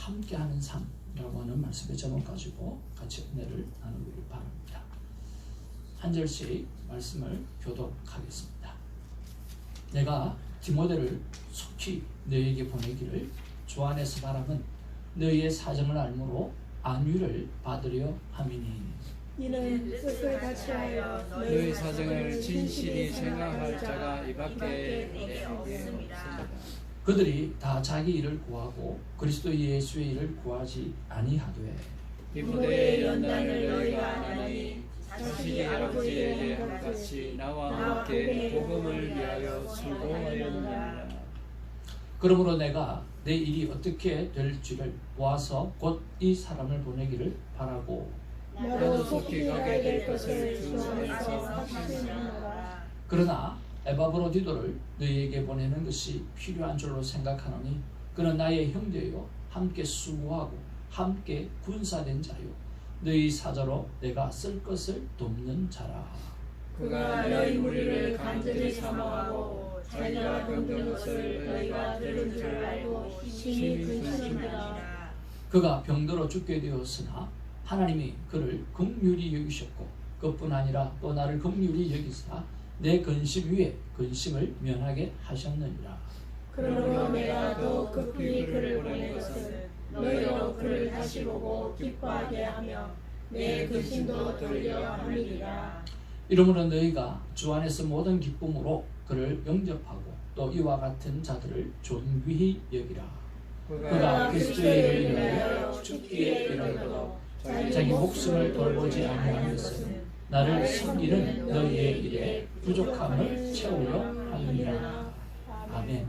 함께하는 삶이라고 하는 말씀의 제목 가지고 같이 은혜를 나누기를 바랍니다. 한 절씩 말씀을 교독하겠습니다. 내가 디모데를 속히 너희에게 보내기를 주 안에서 바람은 너희의 사정을 알므로 안위를 받으려 함이니 이는 뜻을 같이하여 너희 사정을 진실히 생각할 자가 이밖에 없습니다. 그들이 다 자기 일을 구하고 그리스도 예수의 일을 구하지 아니하되 디모데의 연단을 너희가 아나니 자신이 아버지에게 같이 나와 함께 복음을 위하여 수고하였느니라. 그러므로 내가 내 일이 어떻게 될지를 보아서 곧 이 사람을 보내기를 바라고 나도 속히 가게 될 것을 주 안에서 확신하노라. 그러나 에바브로디도를 너희에게 보내는 것이 필요한 줄로 생각하노니 그는 나의 형제요 함께 수고하고 함께 군사된 자요 너희 사자로 내가 쓸 것을 돕는 자라. 그가 너희 무리를 간절히 사모하고 자기가 병든 것을 너희가 들은 줄 알고 심히 근심하더라. 그가 병들어 죽게 되었으나 하나님이 그를 긍휼히 여기셨고 그뿐 아니라 또 나를 긍휼히 여기사 내 근심 위에 근심을 면하게 하셨느니라. 그러므로 내가 더 급히 그를 보낸 것은 너희로 그를 다시 보고 기뻐하게 하며 내 근심도 돌려 함이리라. 이러므로 너희가 주 안에서 모든 기쁨으로 그를 영접하고 또 이와 같은 자들을 존귀히 여기라. 그가 그리스도의 일을 위하여 죽기에 이르러도 자기 목숨을 돌보지 아니한 것은 나를 섬기는 너희의 일에 부족함을 채우려 하느니라. 아멘.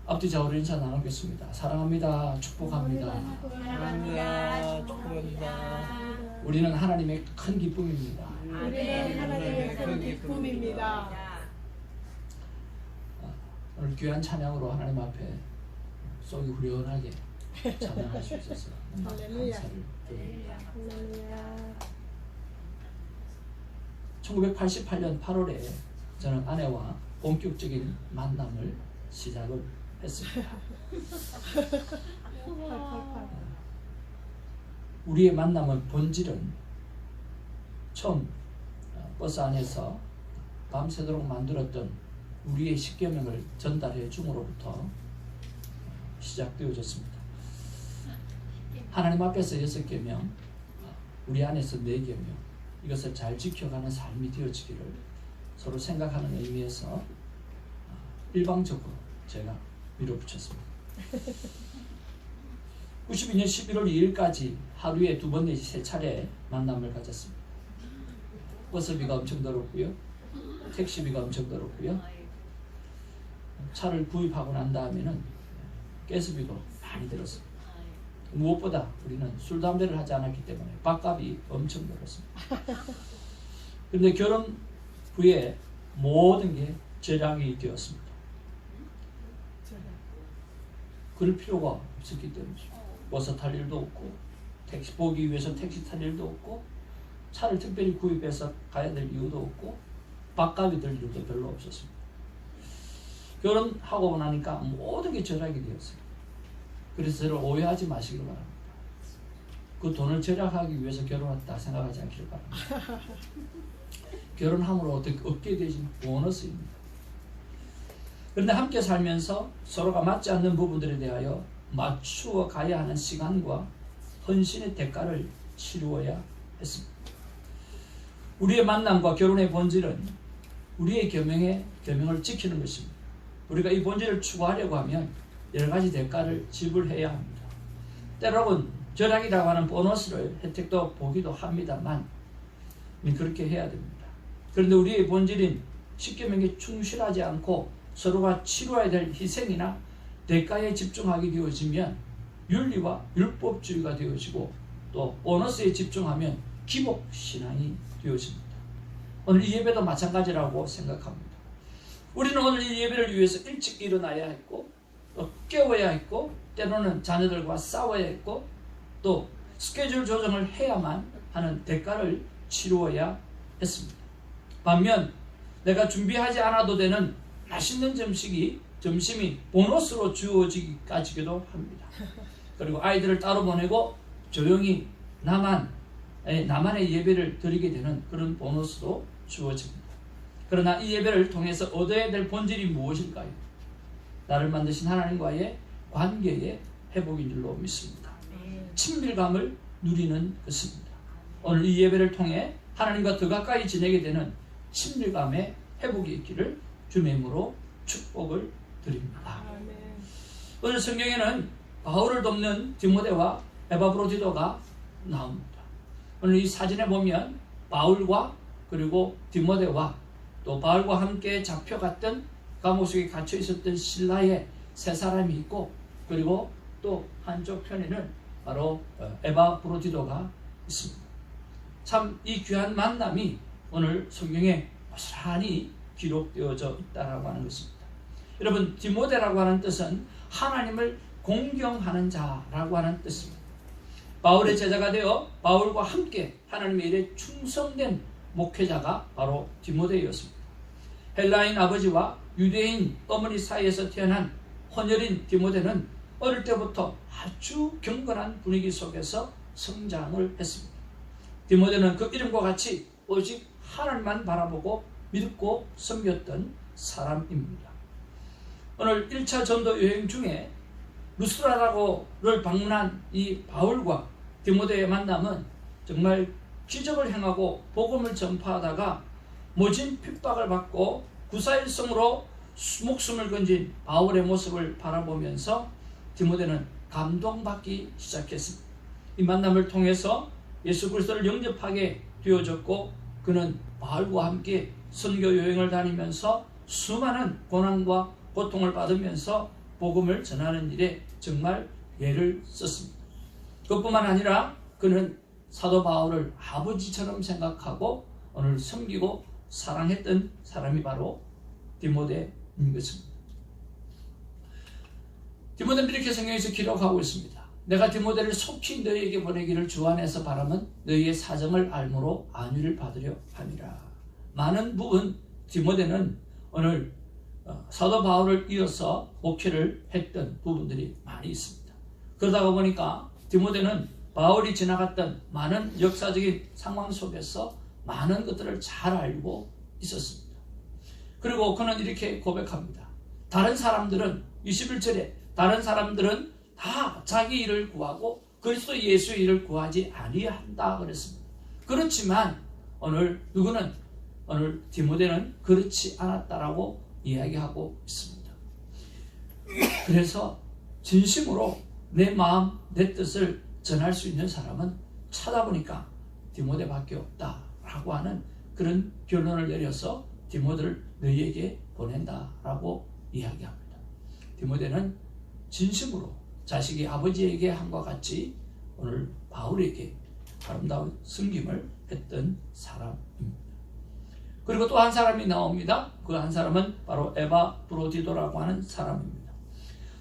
앞뒤 좌우로 인사 나누겠습니다. 사랑합니다. 축복합니다. 사랑합니다. 축복합니다. 우리는 하나님의 큰 기쁨입니다. 우리는 하나님의 큰 기쁨입니다. 오늘 귀한 찬양으로 하나님 앞에 속이 후련하게 찬양할 수 있어서 할렐루야. 감사를 드립니다. 할렐루야. 1988년 8월에 저는 아내와 본격적인 만남을 시작을 했습니다. 우리의 만남은 본질은 처음 버스 안에서 밤새도록 만들었던 우리의 10계명을 전달해 줌으로부터 시작되어졌습니다. 하나님 앞에서 6계명, 우리 안에서 4계명, 이것을 잘 지켜가는 삶이 되어지기를 서로 생각하는 의미에서 일방적으로 제가 밀어붙였습니다. 92년 11월 2일까지 하루에 2번 내지 3차례 만남을 가졌습니다. 버스비가 엄청 들었고요. 택시비가 엄청 들었고요. 차를 구입하고 난 다음에는 가스비도 많이 들었습니다. 무엇보다 우리는 술, 담배를 하지 않았기 때문에 밥값이 엄청 들었습니다. 그런데 결혼 후에 모든 게 절약이 되었습니다. 그럴 필요가 없었기 때문이죠. 버스 탈 일도 없고 택시 보기 위해서 택시 탈 일도 없고 차를 특별히 구입해서 가야 될 이유도 없고 밥값이 들 이유도 별로 없었습니다. 결혼하고 나니까 모든 게 절약이 되었어요. 그래서 저를 오해하지 마시길 바랍니다. 그 돈을 절약하기 위해서 결혼했다 생각하지 않기를 바랍니다. 결혼함으로 어떻게 얻게 되진 보너스입니다. 그런데 함께 살면서 서로가 맞지 않는 부분들에 대하여 맞추어 가야 하는 시간과 헌신의 대가를 치루어야 했습니다. 우리의 만남과 결혼의 본질은 우리의 계명을 지키는 것입니다. 우리가 이 본질을 추구하려고 하면 여러 가지 대가를 지불해야 합니다. 때로는 절약이라고 하는 보너스를 혜택도 보기도 합니다만 그렇게 해야 됩니다. 그런데 우리의 본질인 10계명에 충실하지 않고 서로가 치루어야 될 희생이나 대가에 집중하게 되어지면 윤리와 율법주의가 되어지고 또 보너스에 집중하면 기복신앙이 되어집니다. 오늘 이 예배도 마찬가지라고 생각합니다. 우리는 오늘 이 예배를 위해서 일찍 일어나야 했고 또 깨워야 했고 때로는 자녀들과 싸워야 했고 또 스케줄 조정을 해야만 하는 대가를 치루어야 했습니다. 반면 내가 준비하지 않아도 되는 맛있는 점식이 점심이 보너스로 주어지기까지도 합니다. 그리고 아이들을 따로 보내고 조용히 나만의 예배를 드리게 되는 그런 보너스도 주어집니다. 그러나 이 예배를 통해서 얻어야 될 본질이 무엇일까요? 나를 만드신 하나님과의 관계의 회복인 줄로 믿습니다. 친밀감을 누리는 것입니다. 오늘 이 예배를 통해 하나님과 더 가까이 지내게 되는 친밀감의 회복이 있기를 주님의 이름으로 축복을 드립니다. 오늘 성경에는 바울을 돕는 디모데와 에바브로디도가 나옵니다. 오늘 이 사진에 보면 바울과 그리고 디모데와 또 바울과 함께 잡혀갔던 감옥 속에 갇혀 있었던 신라의 세 사람이 있고, 그리고 또 한쪽 편에는 바로 에바브로디도가 있습니다. 참 이 귀한 만남이 오늘 성경에 고스란히 기록되어져 있다라고 하는 것입니다. 여러분, 디모데라고 하는 뜻은 하나님을 공경하는 자라고 하는 뜻입니다. 바울의 제자가 되어 바울과 함께 하나님의 일에 충성된 목회자가 바로 디모데였습니다. 헬라인 아버지와 유대인 어머니 사이에서 태어난 혼혈인 디모데는 어릴 때부터 아주 경건한 분위기 속에서 성장을 했습니다. 디모데는 그 이름과 같이 오직 하나님만 바라보고 믿고 섬겼던 사람입니다. 오늘 1차 전도 여행 중에 루스라라고를 방문한 이 바울과 디모데의 만남은 정말 기적을 행하고 복음을 전파하다가 모진 핍박을 받고 구사일성으로 목숨을 건진 바울의 모습을 바라보면서 디모데는 감동받기 시작했습니다. 이 만남을 통해서 예수 그리스도를 영접하게 되어졌고, 그는 바울과 함께 선교 여행을 다니면서 수많은 고난과 고통을 받으면서 복음을 전하는 일에 정말 애를 썼습니다. 그뿐만 아니라 그는 사도 바울을 아버지처럼 생각하고 오늘 섬기고 사랑했던 사람이 바로 디모데인 것입니다. 디모데는 이렇게 성경에서 기록하고 있습니다. 내가 디모데를 속히 너희에게 보내기를 주 안에서 바람은 너희의 사정을 알므로 안위를 받으려 함이라. 많은 부분 디모데는 오늘 사도 바울을 이어서 목회를 했던 부분들이 많이 있습니다. 그러다가 보니까 디모데는 바울이 지나갔던 많은 역사적인 상황 속에서 많은 것들을 잘 알고 있었습니다. 그리고 그는 이렇게 고백합니다. 다른 사람들은 21절에 다른 사람들은 다 자기 일을 구하고 그리스도 예수의 일을 구하지 아니한다 그랬습니다. 그렇지만 오늘 디모데는 그렇지 않았다라고 이야기하고 있습니다. 그래서 진심으로 내 마음, 내 뜻을 전할 수 있는 사람은 찾아보니까 디모데밖에 없다라고 하는 그런 결론을 내려서 디모데를 너희에게 보낸다라고 이야기합니다. 디모데는 진심으로 자식이 아버지에게 한과 같이 오늘 바울에게 아름다운 섬김을 했던 사람입니다. 그리고 또 한 사람이 나옵니다. 그 한 사람은 바로 에바브로디도라고 하는 사람입니다.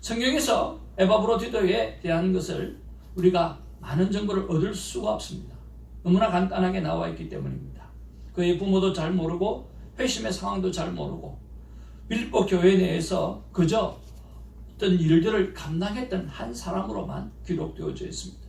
성경에서 에바브로디도에 대한 것을 우리가 많은 정보를 얻을 수가 없습니다. 너무나 간단하게 나와 있기 때문입니다. 그의 부모도 잘 모르고 회심의 상황도 잘 모르고 빌립보 교회 내에서 그저 어떤 일들을 감당했던 한 사람으로만 기록되어져 있습니다.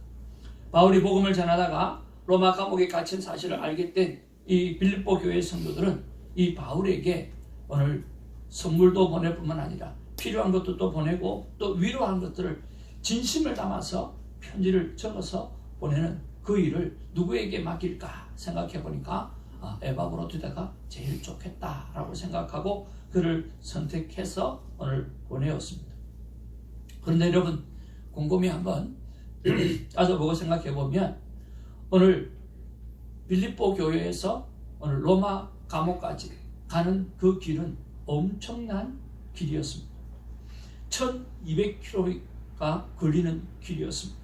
바울이 복음을 전하다가 로마 감옥에 갇힌 사실을 알게 된 이 빌립보 교회 성도들은 이 바울에게 오늘 선물도 보낼 뿐만 아니라 필요한 것도 또 보내고 또 위로한 것들을 진심을 담아서 편지를 적어서 보내는 그 일을 누구에게 맡길까 생각해 보니까 에바브로디도가 제일 좋겠다라고 생각하고 그를 선택해서 오늘 보내었습니다. 그런데 여러분 곰곰이 한번 따져보고 생각해 보면 오늘 빌립보 교회에서 오늘 로마 감옥까지 가는 그 길은 엄청난 길이었습니다. 1200km가 걸리는 길이었습니다.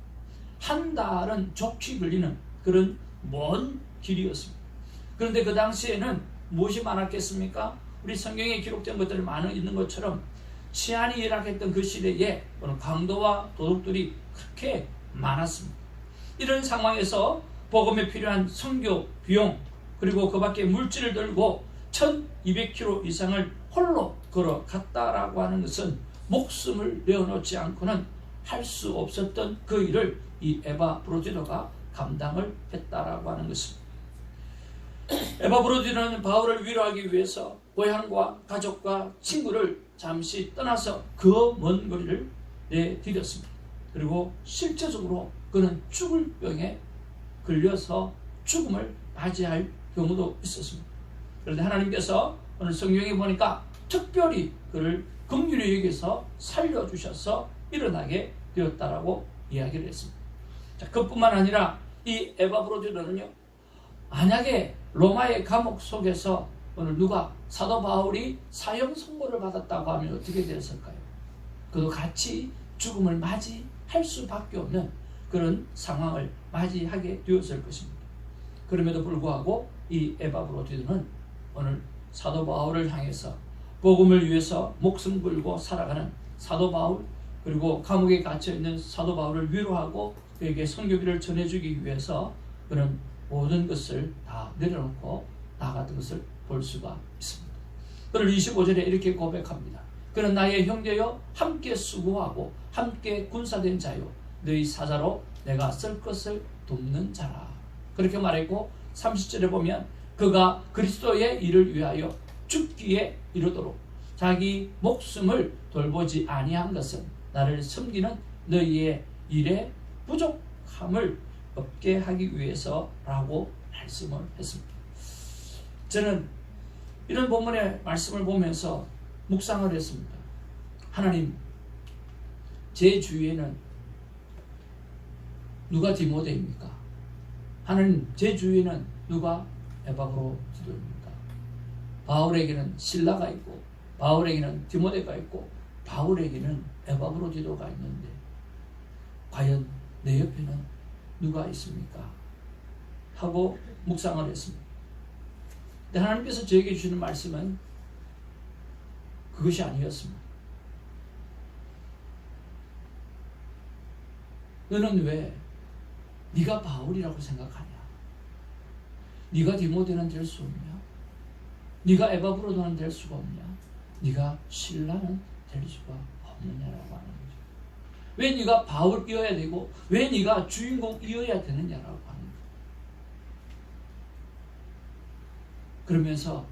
한 달은 좋게 걸리는 그런 먼 길이었습니다. 그런데 그 당시에는 무엇이 많았겠습니까? 우리 성경에 기록된 것들이 많이 있는 것처럼 치안이 열악했던 그 시대에 강도와 도둑들이 그렇게 많았습니다. 이런 상황에서 복음에 필요한 선교 비용 그리고 그 밖에 물질을 들고 1200km 이상을 홀로 걸어갔다라고 하는 것은 목숨을 내어놓지 않고는 할 수 없었던 그 일을 이 에바 브로디너가 감당을 했다라고 하는 것입니다. 에바 브로디너는 바울을 위로하기 위해서 고향과 가족과 친구를 잠시 떠나서 그 먼 거리를 내디뎠습니다. 그리고 실제적으로 그는 죽을 병에 걸려서 죽음을 맞이할 경우도 있었습니다. 그런데 하나님께서 오늘 성경에 보니까 특별히 그를 긍휼히 여기서 살려주셔서 일어나게 되었다라고 이야기를 했습니다. 자, 그뿐만 아니라 이 에바 브로디너는요, 만약에 로마의 감옥 속에서 오늘 누가 사도 바울이 사형 선고를 받았다고 하면 어떻게 되었을까요? 그도 같이 죽음을 맞이할 수밖에 없는 그런 상황을 맞이하게 되었을 것입니다. 그럼에도 불구하고 이 에바 브로디너는 오늘 사도 바울을 향해서 복음을 위해서 목숨 걸고 살아가는 사도 바울, 그리고 감옥에 갇혀있는 사도 바울을 위로하고 그에게 선교비를 전해주기 위해서 그는 모든 것을 다 내려놓고 나갔던 것을 볼 수가 있습니다. 그는 25절에 이렇게 고백합니다. 그는 나의 형제여 함께 수고하고 함께 군사된 자요 너희 사자로 내가 쓸 것을 돕는 자라. 그렇게 말했고 30절에 보면 그가 그리스도의 일을 위하여 죽기에 이르도록 자기 목숨을 돌보지 아니한 것은 나를 섬기는 너희의 일에 부족함을 없게 하기 위해서라고 말씀을 했습니다. 저는 이런 본문의 말씀을 보면서 묵상을 했습니다. 하나님, 제 주위에는 누가 디모데입니까? 하나님, 제 주위에는 누가 에바브로디도입니까? 바울에게는 실라가 있고 바울에게는 디모데가 있고 바울에게는 에바브로디도가 있는데 과연 내 옆에는 누가 있습니까? 하고 묵상을 했습니다. 근데 하나님께서 저에게 주시는 말씀은 그것이 아니었습니다. 너는 왜 네가 바울이라고 생각하냐? 네가 디모데는 될 수 없냐? 네가 에바브로도는 될 수가 없냐? 네가 실라는 될 수가 없느냐라고 하는 거죠. 왜 네가 바울이어야 되고 왜 네가 주인공이어야 되느냐라고 하는 거죠. 그러면서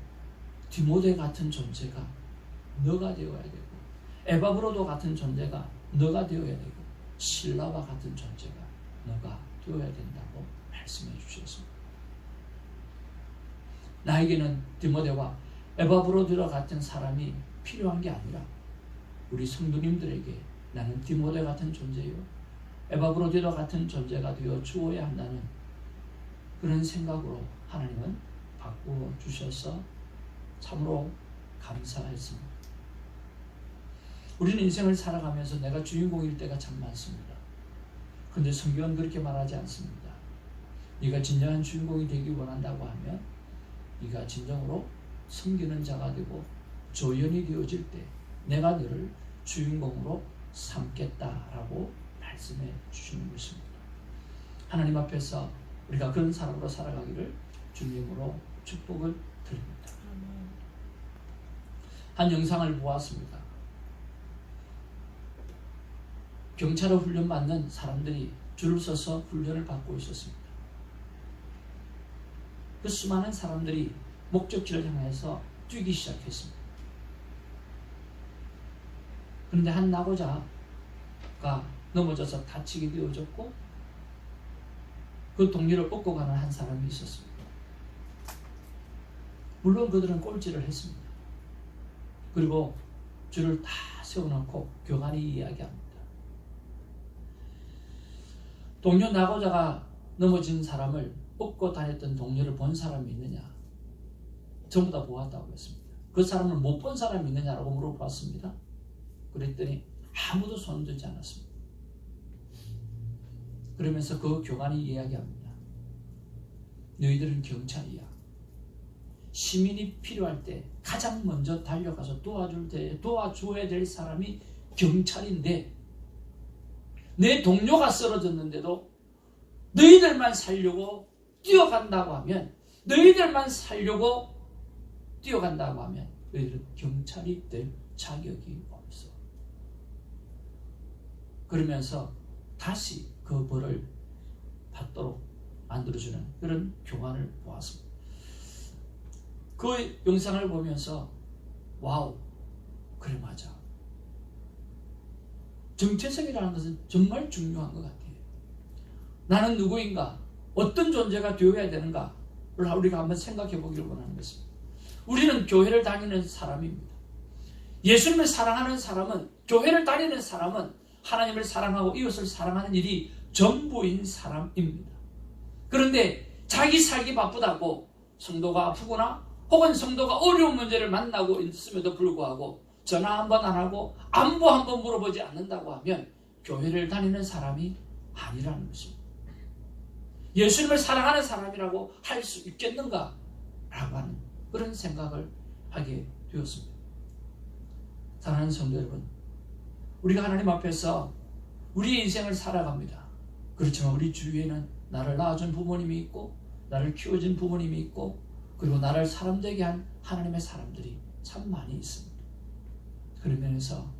디모데 같은 존재가 너가 되어야 되고 에바브로도 같은 존재가 너가 되어야 되고 실라와 같은 존재가 너가 되어야 된다고 말씀해 주셨습니다. 나에게는 디모데와 에바브로디와 같은 사람이 필요한 게 아니라 우리 성도님들에게 나는 디모데 같은 존재요 에바브로디와 같은 존재가 되어 주어야 한다는 그런 생각으로 하나님은 바꾸어 주셔서 참으로 감사했습니다. 우리는 인생을 살아가면서 내가 주인공일 때가 참 많습니다. 그런데 성경은 그렇게 말하지 않습니다. 네가 진정한 주인공이 되기 원한다고 하면 네가 진정으로 섬기는 자가 되고 조연이 되어질 때 내가 너를 주인공으로 삼겠다라고 말씀해 주시는 것입니다. 하나님 앞에서 우리가 그런 사람으로 살아가기를 주님으로 축복을 드립니다. 한 영상을 보았습니다. 경찰을 훈련받는 사람들이 줄을 서서 훈련을 받고 있었습니다. 그 수많은 사람들이 목적지를 향해서 뛰기 시작했습니다. 그런데 한 낙오자가 넘어져서 다치게 되어졌고 그 동료를 업고 가는 한 사람이 있었습니다. 물론 그들은 꼴찌를 했습니다. 그리고 줄을 다 세워놓고 교관이 이야기합니다. 동료 낙오자가 넘어진 사람을 업고 다녔던 동료를 본 사람이 있느냐? 전부 다 보았다고 했습니다. 그 사람을 못 본 사람이 있느냐라고 물어봤습니다. 그랬더니 아무도 손을 들지 않았습니다. 그러면서 그 교관이 이야기합니다. 너희들은 경찰이야. 시민이 필요할 때 가장 먼저 달려가서 도와줘야 될 사람이 경찰인데 내 동료가 쓰러졌는데도 너희들만 살려고 뛰어간다고 하면 너희들은 경찰이 될 자격이 없어. 그러면서 다시 그 벌을 받도록 만들어주는 그런 교환을 보았습니다. 그 영상을 보면서 와우, 그래 맞아. 정체성이라는 것은 정말 중요한 것 같아요. 나는 누구인가? 어떤 존재가 되어야 되는가를 우리가 한번 생각해 보기를 원하는 것입니다. 우리는 교회를 다니는 사람입니다. 예수님을 사랑하는 사람은, 교회를 다니는 사람은 하나님을 사랑하고 이웃을 사랑하는 일이 전부인 사람입니다. 그런데 자기 살기 바쁘다고 성도가 아프거나 혹은 성도가 어려운 문제를 만나고 있음에도 불구하고 전화 한 번 안 하고 안부 한 번 물어보지 않는다고 하면 교회를 다니는 사람이 아니라는 것입니다. 예수님을 사랑하는 사람이라고 할 수 있겠는가? 라고 하는 그런 생각을 하게 되었습니다. 사랑하는 성도 여러분, 우리가 하나님 앞에서 우리의 인생을 살아갑니다. 그렇지만 우리 주위에는 나를 낳아준 부모님이 있고 나를 키워준 부모님이 있고 그리고 나를 사람 되게 한 하나님의 사람들이 참 많이 있습니다. 그런 면에서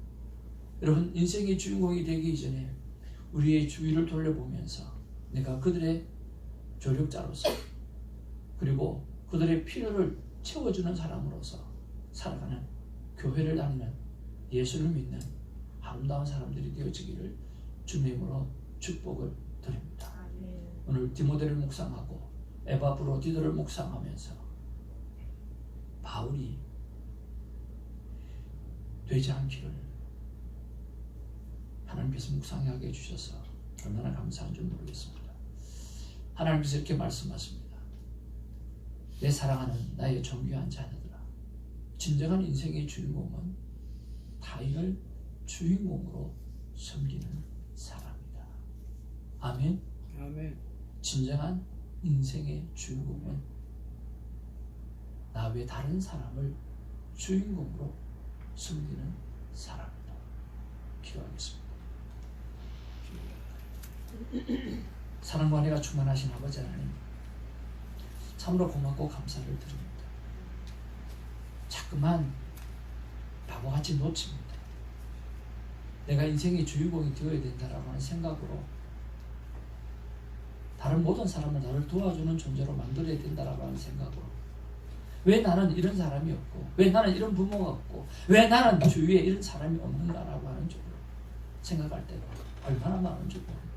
여러분, 인생의 주인공이 되기 이전에 우리의 주위를 돌려보면서 내가 그들의 조력자로서 그리고 그들의 필요를 채워주는 사람으로서 살아가는, 교회를 다니는, 예수를 믿는 아름다운 사람들이 되어지기를 주님으로 축복을 드립니다. 오늘 디모데를 묵상하고 에바브로디도를 묵상하면서 바울이 되지 않기를 하나님께서 묵상하게 해주셔서 얼마나 감사한 줄 모르겠습니다. 하나님께서 이렇게 말씀하십니다. 내 사랑하는 나의 존귀한 자녀들아, 진정한 인생의 주인공은 타인을 주인공으로 섬기는 사람이다. 아멘. 아멘. 진정한 인생의 주인공은 나 외 다른 사람을 주인공으로 섬기는 사람이다. 기도하겠습니다. 사랑과 은혜가 충만하신 아버지 하나님, 참으로 고맙고 감사를 드립니다. 자꾸만 바보같이 놓칩니다. 내가 인생의 주인공이 되어야 된다라고 하는 생각으로 다른 모든 사람을 나를 도와주는 존재로 만들어야 된다라고 하는 생각으로, 왜 나는 이런 사람이 없고, 왜 나는 이런 부모가 없고, 왜 나는 주위에 이런 사람이 없는가라고 하는 쪽으로 생각할 때가 얼마나 많은 줄 모릅니다.